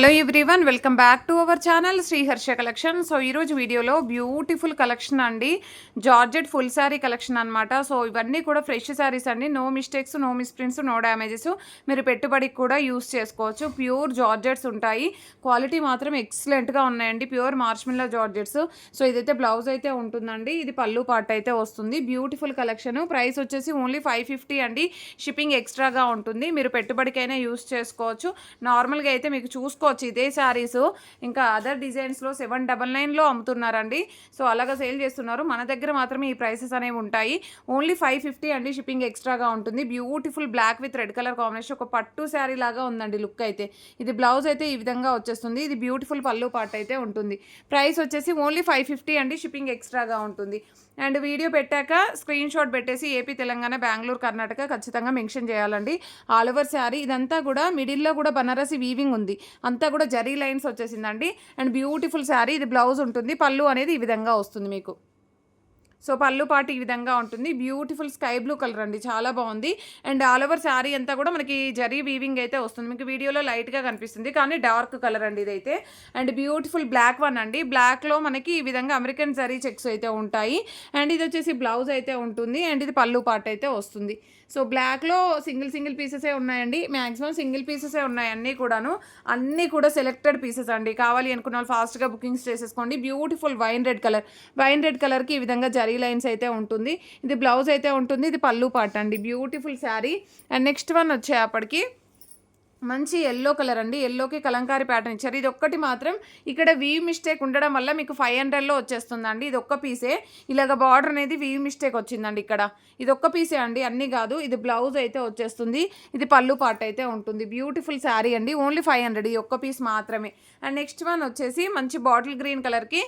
Hello everyone, welcome back to our channel Sriharsha collection. So ఈరోజు వీడియోలో beautiful collection అండి, georgette full sari collection అనమాట. So ఇవన్నీ కూడా ఫ్రెష్ శారీస్ అండి, no mistakes, no misprints, no damages. మీరు పెట్టుబడికి కూడా యూస్ చేసుకోవచ్చు. ప్యూర్ జార్జెట్స్ ఉంటాయి, క్వాలిటీ మాత్రం ఎక్సలెంట్గా ఉన్నాయండి. Pure marshmallow georgettes. సో ఇదైతే బ్లౌజ్ అయితే ఉంటుందండి, ఇది పళ్ళు పార్ట్ అయితే వస్తుంది. Beautiful collection. ప్రైస్ వచ్చేసి ఓన్లీ 550 అండి, షిప్పింగ్ ఎక్స్ట్రాగా ఉంటుంది. మీరు పెట్టుబడికైనా యూస్ చేసుకోవచ్చు. నార్మల్గా అయితే మీకు చూసుకోవచ్చు ఇదే శారీస్ ఇంకా అదర్ డిజైన్స్లో 799లో అమ్ముతున్నారండి. సో అలాగా సేల్ చేస్తున్నారు. మన దగ్గర మాత్రమే ఈ ప్రైసెస్ అనేవి ఉంటాయి. ఓన్లీ 550 అండి, షిప్పింగ్ ఎక్స్ట్రాగా ఉంటుంది. Beautiful black with red colour combination, ఒక పట్టు శారీ లాగా ఉందండి లుక్ అయితే. ఇది బ్లౌజ్ అయితే ఈ విధంగా వచ్చేస్తుంది. ఇది బ్యూటిఫుల్ పళ్ళు పార్ట్ అయితే ఉంటుంది. ప్రైస్ వచ్చేసి ఓన్లీ 550 అండి, షిప్పింగ్ ఎక్స్ట్రాగా ఉంటుంది. అండ్ వీడియో పెట్టాక స్క్రీన్ షాట్ పెట్టేసి ఏపీ, తెలంగాణ, బెంగళూరు, కర్ణాటక ఖచ్చితంగా మెన్షన్ చేయాలండి. ఆల్ ఓవర్ శారీ ఇదంతా కూడా మిడిల్లో కూడా బనారసి వీవింగ్ ఉంది, అంతా కూడా జరీ లైన్స్ వచ్చేసిందండి. And beautiful sari. ఇది బ్లౌజ్ ఉంటుంది, పళ్ళు అనేది ఈ విధంగా వస్తుంది మీకు. సో పళ్ళు పాటు ఈ విధంగా ఉంటుంది. బ్యూటిఫుల్ స్కై బ్లూ కలర్ అండి, చాలా బాగుంది. అండ్ ఆల్ ఓవర్ శారీ అంతా కూడా మనకి జరీ వీవింగ్ అయితే వస్తుంది. మీకు వీడియోలో లైట్గా కనిపిస్తుంది కానీ డార్క్ కలర్ అండి ఇదైతే. అండ్ బ్యూటిఫుల్ బ్లాక్ వన్ అండి, బ్లాక్లో మనకి ఈ విధంగా అమెరికన్ జరీ చెక్స్ అయితే ఉంటాయి. అండ్ ఇది వచ్చేసి బ్లౌజ్ అయితే ఉంటుంది. అండ్ ఇది పళ్ళు పార్ట్ అయితే వస్తుంది. సో బ్లాక్లో సింగిల్ పీసెసే ఉన్నాయండి, మ్యాక్సిమం సింగిల్ పీసెసే ఉన్నాయి అన్నీ కూడాను. అన్నీ కూడా సెలెక్టెడ్ పీసెస్ అండి. కావాలి అనుకున్న వాళ్ళు ఫాస్ట్గా బుకింగ్స్ చేసేసుకోండి. బ్యూటిఫుల్ వైన్ రెడ్ కలర్కి ఈ విధంగా జరీ లైన్స్ అయితే ఉంటుంది. ఇది బ్లౌజ్ అయితే ఉంటుంది, ఇది పళ్ళు పార్ట్ అండి. Beautiful sari. And next one వచ్చేప్పటికి మంచి ఎల్లో కలర్ అండి, ఎల్లోకి కలంకారీ ప్యాటర్న్ ఇచ్చారు. ఇది ఒక్కటి మాత్రం ఇక్కడ వీవ్ మిస్టేక్ ఉండడం వల్ల మీకు 500లో వచ్చేస్తుందండి. ఇది ఒక్క పీసే, ఇలాగ బార్డర్ అనేది వీవ్ మిస్టేక్ వచ్చిందండి ఇక్కడ. ఇది ఒక్క పీసే అండి, అన్నీ కాదు. ఇది బ్లౌజ్ అయితే వచ్చేస్తుంది, ఇది పళ్ళు పార్ట్ అయితే ఉంటుంది. బ్యూటిఫుల్ శారీ అండి, ఓన్లీ 500, ఈ ఒక్క పీస్ మాత్రమే. అండ్ నెక్స్ట్ వన్ వచ్చేసి మంచి బాటిల్ గ్రీన్ కలర్కి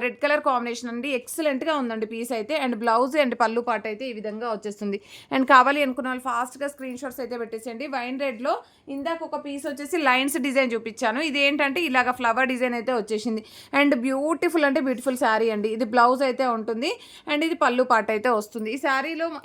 రెడ్ కలర్ కాంబినేషన్ అండి, ఎక్సలెంట్గా ఉందండి పీస్ అయితే. అండ్ బ్లౌజ్ అండ్ పళ్ళు పార్ట్ అయితే ఈ విధంగా వచ్చేస్తుంది. అండ్ కావాలి అనుకున్న వాళ్ళు ఫాస్ట్గా స్క్రీన్ షాట్స్ అయితే పెట్టేసేయండి. వైన్ రెడ్లో ఇందాక ఒక పీస్ వచ్చేసి లైన్స్ డిజైన్ చూపించాను, ఇది ఏంటంటే ఇలాగ ఫ్లవర్ డిజైన్ అయితే వచ్చేసింది. అండ్ బ్యూటిఫుల్ అంటే బ్యూటిఫుల్ శారీ అండి. ఇది బ్లౌజ్ అయితే ఉంటుంది, అండ్ ఇది పళ్ళు పార్ట్ అయితే వస్తుంది.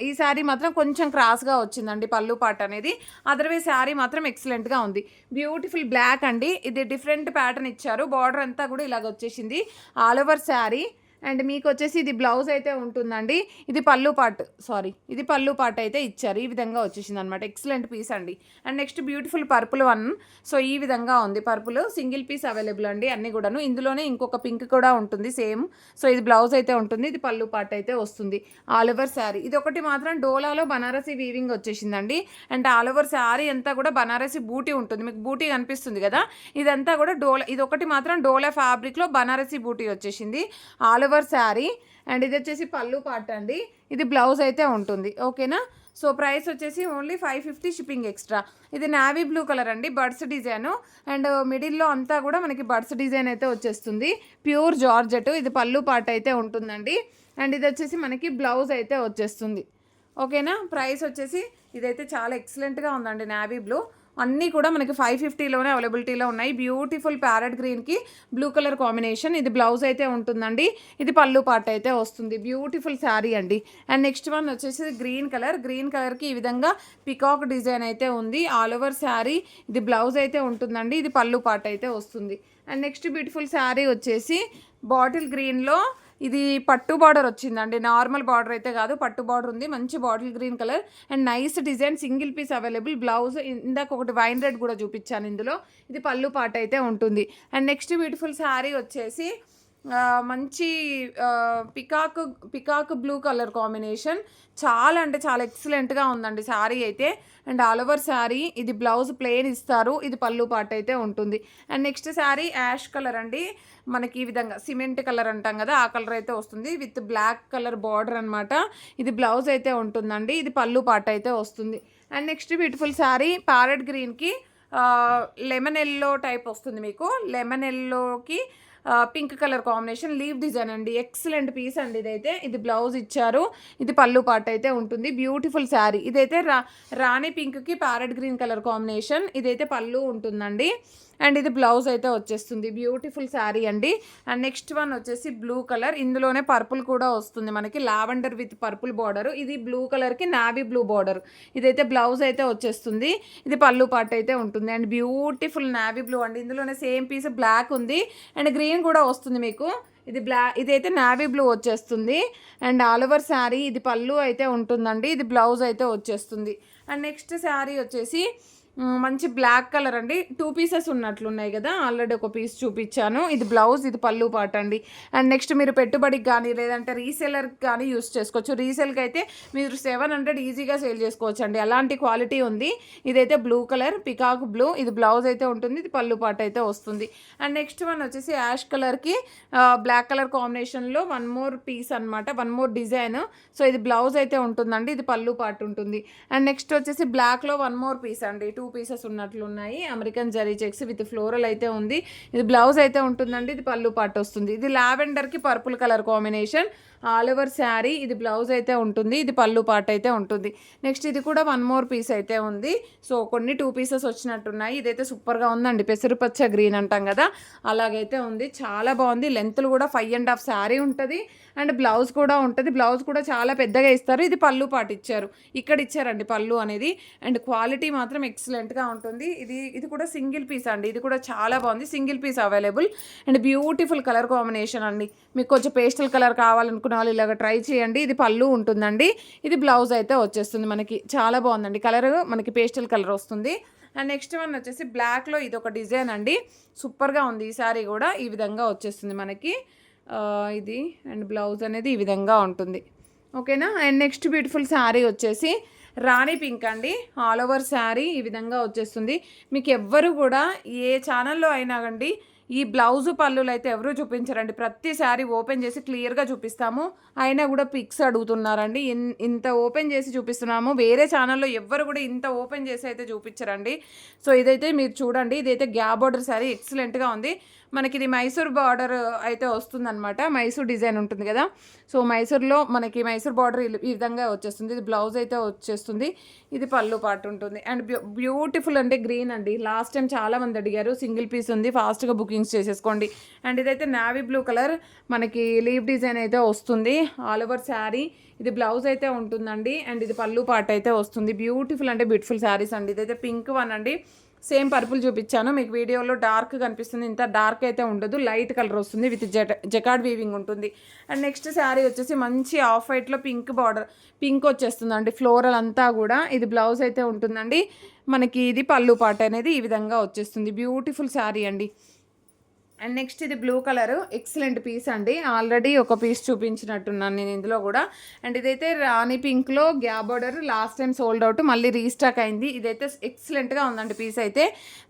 ఈ శారీ మాత్రం కొంచెం క్రాస్గా వచ్చిందండి పళ్ళు పార్ట్ అనేది, అదర్వైజ్ శారీ మాత్రం ఎక్సలెంట్గా ఉంది. బ్యూటిఫుల్ బ్లాక్ అండి, ఇది డిఫరెంట్ ప్యాటర్న్ ఇచ్చారు. బార్డర్ అంతా కూడా ఇలాగ వచ్చేసింది ఆల్ ఓవర్ శారీ. అండ్ మీకు వచ్చేసి ఇది బ్లౌజ్ అయితే ఉంటుందండి, ఇది పళ్ళు పార్ట్ అయితే ఇచ్చారు. ఈ విధంగా వచ్చేసింది అనమాట. ఎక్సలెంట్ పీస్ అండి. And next beautiful purple one. So ఈ విధంగా ఉంది పర్పుల్, సింగిల్ పీస్ అవైలబుల్ అండి అన్నీ కూడాను. ఇందులోనే ఇంకొక పింక్ కూడా ఉంటుంది సేమ్. సో ఇది బ్లౌజ్ అయితే ఉంటుంది, ఇది పళ్ళు పార్ట్ అయితే వస్తుంది. ఆల్ ఓవర్ శారీ ఇది ఒకటి మాత్రం డోలాలో బనారసి వీవింగ్ వచ్చేసిందండి. అండ్ ఆల్ ఓవర్ శారీ అంతా కూడా బనారసి బూటీ ఉంటుంది, మీకు బూటీ కనిపిస్తుంది కదా, ఇదంతా కూడా ఇది ఒకటి మాత్రం డోలా ఫ్యాబ్రిక్లో బనారసి బూటీ వచ్చేసింది ఆల్ ఓవర్ శారీ. అండ్ ఇది వచ్చేసి పళ్ళు పార్ట్ అండి, ఇది బ్లౌజ్ అయితే ఉంటుంది. ఓకేనా. సో ప్రైస్ వచ్చేసి ఓన్లీ 550, షిప్పింగ్ ఎక్స్ట్రా. ఇది నావీ బ్లూ కలర్ అండి, బర్డ్స్ డిజైన్. అండ్ మిడిల్లో అంతా కూడా మనకి బర్డ్స్ డిజైన్ అయితే వచ్చేస్తుంది. ప్యూర్ జార్జెట్, ఇది పళ్ళు పార్ట్ అయితే ఉంటుందండి. అండ్ ఇది వచ్చేసి మనకి బ్లౌజ్ అయితే వచ్చేస్తుంది. ఓకేనా. ప్రైస్ వచ్చేసి ఇదైతే చాలా ఎక్సలెంట్గా ఉందండి, నావీ బ్లూ. అన్నీ కూడా మనకి 550లోనే అవైలబిలిటీలో ఉన్నాయి. బ్యూటిఫుల్ ప్యారెట్ గ్రీన్కి బ్లూ కలర్ కాంబినేషన్, ఇది బ్లౌజ్ అయితే ఉంటుందండి, ఇది పళ్ళు పార్ట్ అయితే వస్తుంది. బ్యూటిఫుల్ శారీ అండి. అండ్ నెక్స్ట్ వన్ వచ్చేసి గ్రీన్ కలర్కి ఈ విధంగా పికాక్ డిజైన్ అయితే ఉంది ఆల్ ఓవర్ శారీ. ఇది బ్లౌజ్ అయితే ఉంటుందండి, ఇది పళ్ళు పార్ట్ అయితే వస్తుంది. అండ్ నెక్స్ట్ బ్యూటిఫుల్ శారీ వచ్చేసి బాటిల్ గ్రీన్లో ఇది పట్టు బార్డర్ వచ్చిందండి, నార్మల్ బార్డర్ అయితే కాదు, పట్టు బార్డర్ ఉంది. మంచి bottle green colour and nice design, single piece available. Blouse ఇందాక ఒకటి వైన్ రెడ్ కూడా చూపించాను ఇందులో, ఇది పళ్ళు పార్ట్ అయితే ఉంటుంది. అండ్ నెక్స్ట్ బ్యూటిఫుల్ శారీ వచ్చేసి మంచి పికాక్ బ్లూ కలర్ కాంబినేషన్, చాలా అంటే చాలా ఎక్సలెంట్గా ఉందండి శారీ అయితే. అండ్ ఆల్ ఓవర్ శారీ ఇది బ్లౌజ్ ప్లెయిన్ ఇస్తారు, ఇది పళ్ళు పార్ట్ అయితే ఉంటుంది. And next sari ash colour అండి, మనకి ఈ విధంగా సిమెంట్ కలర్ అంటాం కదా, ఆ కలర్ అయితే వస్తుంది విత్ బ్లాక్ కలర్ బార్డర్ అనమాట. ఇది బ్లౌజ్ అయితే ఉంటుందండి, ఇది పళ్ళు పార్ట్ అయితే వస్తుంది. And next beautiful sari parrot గ్రీన్కి లెమన్ ఎల్లో టైప్ వస్తుంది మీకు, లెమన్ ఎల్లోకి pink colour combination, leave design అండి. ఎక్సలెంట్ పీస్ అండి ఇదైతే. ఇది బ్లౌజ్ ఇచ్చారు, ఇది పళ్ళు పార్ట్ అయితే ఉంటుంది. బ్యూటిఫుల్ శారీ. ఇదైతే రాణి పింక్కి ప్యారెట్ గ్రీన్ కలర్ కాంబినేషన్, ఇదైతే పళ్ళు ఉంటుందండి. అండ్ ఇది బ్లౌజ్ అయితే వచ్చేస్తుంది. బ్యూటిఫుల్ శారీ అండి. అండ్ నెక్స్ట్ వన్ వచ్చేసి బ్లూ కలర్, ఇందులోనే పర్పుల్ కూడా వస్తుంది మనకి, లావెండర్ విత్ పర్పుల్ బార్డర్. ఇది బ్లూ కలర్కి నావీ బ్లూ బార్డర్. ఇదైతే బ్లౌజ్ అయితే వచ్చేస్తుంది. ఇది పళ్ళు పార్ట్ అయితే ఉంటుంది. అండ్ బ్యూటిఫుల్ నావీ బ్లూ అండి. ఇందులోనే సేమ్ పీస్ బ్లాక్ ఉంది అండ్ గ్రీన్ కూడా వస్తుంది మీకు. ఇదైతే నావీ బ్లూ వచ్చేస్తుంది. అండ్ ఆల్ ఓవర్ శారీ ఇది పళ్ళు అయితే ఉంటుందండి. ఇది బ్లౌజ్ అయితే వచ్చేస్తుంది. అండ్ నెక్స్ట్ శారీ వచ్చేసి మంచి బ్లాక్ కలర్ అండి. 2 పీసెస్ ఉన్నట్లున్నాయి కదా, ఆల్రెడీ ఒక పీస్ చూపించాను. ఇది బ్లౌజ్, ఇది పళ్ళు పాట అండి. అండ్ నెక్స్ట్ మీరు పెట్టుబడికి కానీ లేదంటే రీసేలర్కి కానీ యూస్ చేసుకోవచ్చు. రీసేల్కి అయితే మీరు 700 ఈజీగా సేల్ చేసుకోవచ్చు అండి, అలాంటి క్వాలిటీ ఉంది. ఇదైతే బ్లూ కలర్, పికాక్ బ్లూ, ఇది బ్లౌజ్ అయితే ఉంటుంది. ఇది పళ్ళు పాట అయితే వస్తుంది. అండ్ నెక్స్ట్ వన్ వచ్చేసి యాష్ కలర్కి బ్లాక్ కలర్ కాంబినేషన్లో 1 మోర్ పీస్ అనమాట, 1 మోర్ డిజైన్. సో ఇది బ్లౌజ్ అయితే ఉంటుందండి. ఇది పళ్ళు పాట ఉంటుంది. అండ్ నెక్స్ట్ వచ్చేసి బ్లాక్లో 1 మోర్ పీస్ అండి. 2 పీసెస్ ఉన్నట్లున్నాయి. American zari checks with floral అయితే ఉంది. ఇది బ్లౌజ్ అయితే ఉంటుందండి. ఇది పళ్ళు పాట వస్తుంది. ఇది లావెండర్కి purple colour combination, all over sari. ఇది బ్లౌజ్ అయితే ఉంటుంది. ఇది పళ్ళు పాట అయితే ఉంటుంది. నెక్స్ట్ ఇది కూడా 1 మోర్ పీస్ అయితే ఉంది. సో కొన్ని 2 పీసెస్ వచ్చినట్టున్నాయి. ఇదైతే సూపర్గా ఉందండి, పెసరుపచ్చ గ్రీన్ అంటాం కదా, అలాగైతే ఉంది. చాలా బాగుంది. లెంత్లు కూడా 5.5 శారీ ఉంటుంది. అండ్ బ్లౌజ్ కూడా ఉంటుంది. బ్లౌజ్ కూడా చాలా పెద్దగా ఇస్తారు. ఇది పళ్ళు పాట ఇచ్చారు, ఇక్కడ ఇచ్చారండి పళ్ళు అనేది. అండ్ క్వాలిటీ మాత్రం ఎక్సలెంట్గా ఉంటుంది. ఇది కూడా సింగిల్ పీస్ అండి. ఇది కూడా చాలా బాగుంది. Single piece available. And beautiful colour combination అండి. మీకు కొంచెం పేస్టల్ కలర్ కావాలనుకున్న వాళ్ళు ఇలాగ ట్రై చేయండి. ఇది పళ్ళు ఉంటుందండి. ఇది బ్లౌజ్ అయితే వచ్చేస్తుంది మనకి. చాలా బాగుందండి, కలర్ మనకి పేస్టల్ కలర్ వస్తుంది. అండ్ నెక్స్ట్ వన్ వచ్చేసి బ్లాక్లో ఇది ఒక డిజైన్ అండి. సూపర్గా ఉంది. ఈ సారీ కూడా ఈ విధంగా వచ్చేస్తుంది మనకి. ఇది అండ్ బ్లౌజ్ అనేది ఈ విధంగా ఉంటుంది. ఓకేనా. అండ్ నెక్స్ట్ బ్యూటిఫుల్ శారీ వచ్చేసి రాణి పింక్ అండి. ఆల్ ఓవర్ శారీ ఈ విధంగా వచ్చేస్తుంది. మీకు ఎవ్వరు కూడా ఏ ఛానల్లో అయినా కండి ఈ బ్లౌజు పళ్ళులు అయితే ఎవరు చూపించరండి. ప్రతి శారీ ఓపెన్ చేసి క్లియర్గా చూపిస్తాము. అయినా కూడా పిక్స్ అడుగుతున్నారండి. ఇంత ఓపెన్ చేసి చూపిస్తున్నాము. వేరే ఛానల్లో ఎవ్వరు కూడా ఇంత ఓపెన్ చేసి అయితే చూపించరండి. సో ఇదైతే మీరు చూడండి. ఇదైతే గ్యాప్ బార్డర్ శారీ ఎక్సలెంట్గా ఉంది. మనకి ఇది మైసూర్ బార్డర్ అయితే వస్తుందన్నమాట. మైసూర్ డిజైన్ ఉంటుంది కదా, సో మైసూర్లో మనకి మైసూర్ బార్డర్ ఈ విధంగా వచ్చేస్తుంది. ఇది బ్లౌజ్ అయితే వచ్చేస్తుంది. ఇది పళ్ళు పాటు ఉంటుంది. అండ్ బ్యూటిఫుల్ అంటే గ్రీన్ అండి. లాస్ట్ టైం చాలామంది అడిగారు, సింగిల్ పీస్ ఉంది, ఫాస్ట్గా బుకింగ్స్ చేసేసుకోండి. అండ్ ఇదైతే నావీ బ్లూ కలర్ మనకి లీవ్ డిజైన్ అయితే వస్తుంది. ఆల్ ఓవర్ శారీ ఇది బ్లౌజ్ అయితే ఉంటుందండి. అండ్ ఇది పళ్ళు పాటు అయితే వస్తుంది. బ్యూటిఫుల్ అంటే బ్యూటిఫుల్ శారీస్ అండి. ఇదైతే పింక్ వన్ అండి. సేమ్ పర్పుల్ చూపించాను మీకు, వీడియోలో డార్క్ కనిపిస్తుంది. ఇంత డార్క్ అయితే ఉండదు, లైట్ కలర్ వస్తుంది. విత్ జకార్డ్ వీవింగ్ ఉంటుంది. అండ్ నెక్స్ట్ శారీ వచ్చేసి మంచి ఆఫ్ వైట్లో పింక్ బార్డర్, పింక్ వచ్చేస్తుందండి ఫ్లోరల్ అంతా కూడా. ఇది బ్లౌజ్ అయితే ఉంటుందండి మనకి. ఇది పళ్ళు పాట అనేది ఈ విధంగా వచ్చేస్తుంది. బ్యూటిఫుల్ శారీ అండి. అండ్ నెక్స్ట్ ఇది బ్లూ కలర్, ఎక్సలెంట్ పీస్ అండి. ఆల్రెడీ ఒక పీస్ చూపించినట్టున్నాను నేను ఇందులో కూడా. అండ్ ఇదైతే రాణి పింక్లో gap border, last time sold out, మళ్ళీ రీస్టాక్ అయింది. ఇదైతే ఎక్సలెంట్గా ఉందండి పీస్ అయితే.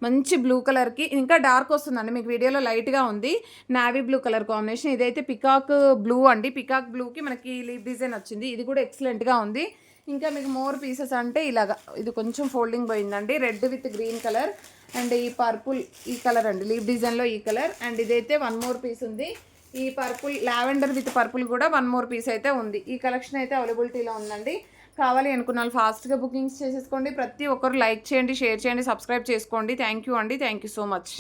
మంచి బ్లూ కలర్కి ఇంకా డార్క్ వస్తుందండి, మీకు వీడియోలో లైట్గా ఉంది. Navy blue colour combination. ఇదైతే పికాక్ బ్లూ అండి. పికాక్ బ్లూకి మనకి లీవ్ డిజైన్ వచ్చింది. ఇది కూడా ఎక్సలెంట్గా ఉంది. ఇంకా మీకు మోర్ పీసెస్ అంటే ఇలాగా, ఇది కొంచెం ఫోల్డింగ్ పోయిందండి. Red with green colour and ఈ పర్పుల్ ఈ కలర్ అండి, లీవ్ డిజైన్లో ఈ కలర్. అండ్ ఇదైతే 1 మోర్ పీస్ ఉంది. ఈ పర్పుల్ లావెండర్ విత్ పర్పుల్ కూడా 1 మోర్ పీస్ అయితే ఉంది. ఈ కలెక్షన్ అయితే అవైలబిలిటీలో ఉందండి. కావాలి అనుకున్న వాళ్ళు ఫాస్ట్గా బుకింగ్స్ చేసేసుకోండి. ప్రతి ఒక్కరు లైక్ చేయండి, షేర్ చేయండి, సబ్స్క్రైబ్ చేసుకోండి. థ్యాంక్ యూ అండి. Thank you so much.